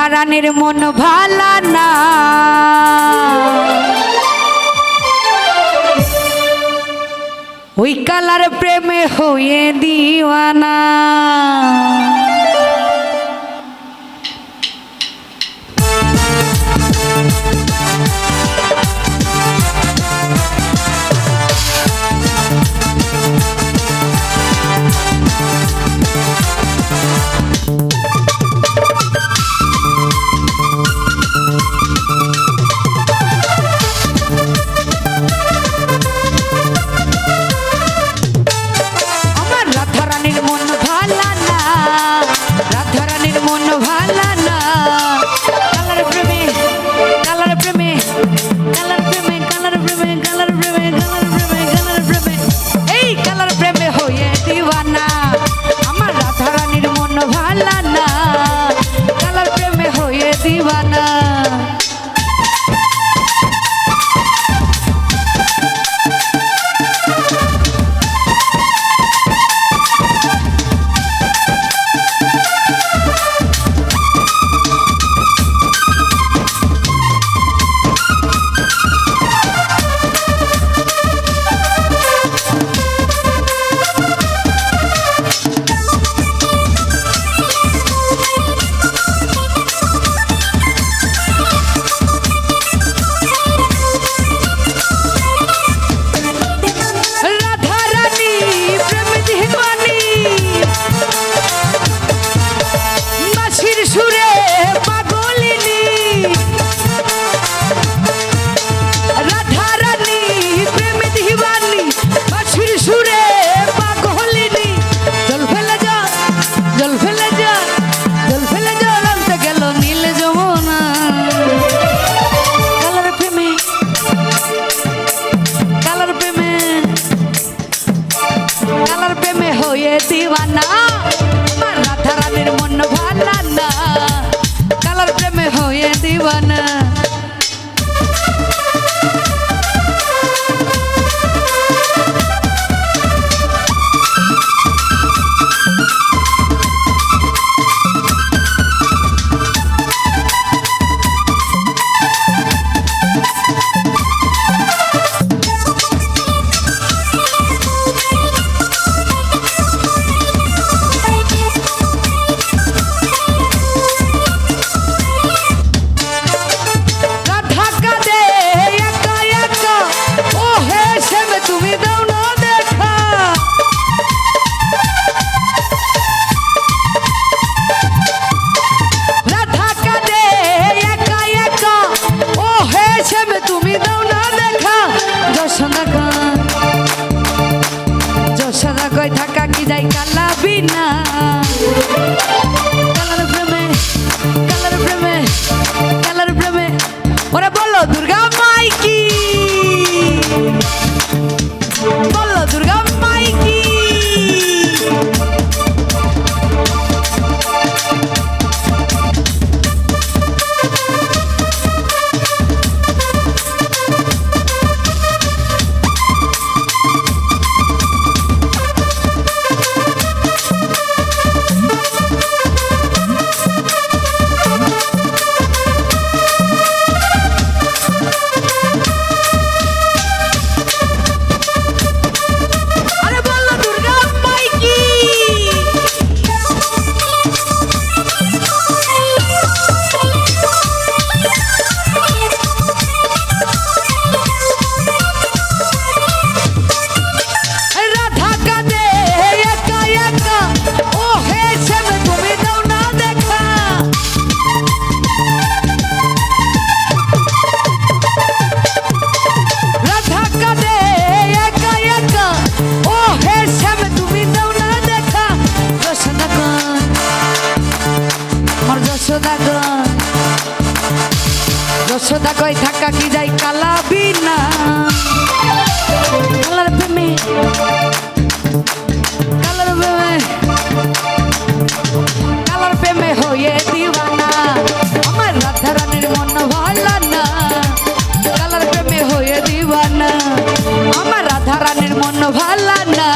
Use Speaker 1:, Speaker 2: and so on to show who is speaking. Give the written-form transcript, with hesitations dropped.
Speaker 1: রাধারানীর মন ভালা না, ওই কালার প্রেমে হয়ে দিওয়ানা। দিওয়ানা আমার রাধারানীর মন ভালা না, কালার প্রেমে হয়ে দিওয়ানা। থাকা কি যাই কালা বিনা, কালার প্রেমে কালার প্রেমে কালার প্রেমে ওরা বললো দুর্গা মাই কি, বললো দুর্গা মাই কি। যশোদা কই থাকা কি যাই কালা বিনা, কালার প্রেমে কালার প্রেমে কালার প্রেমে হয়ে দিওয়ানা আমার রাধারানীর মন ভালা না, কালার প্রেমে হয়ে দিওয়ানা আমার রাধারানীর মন ভালা না।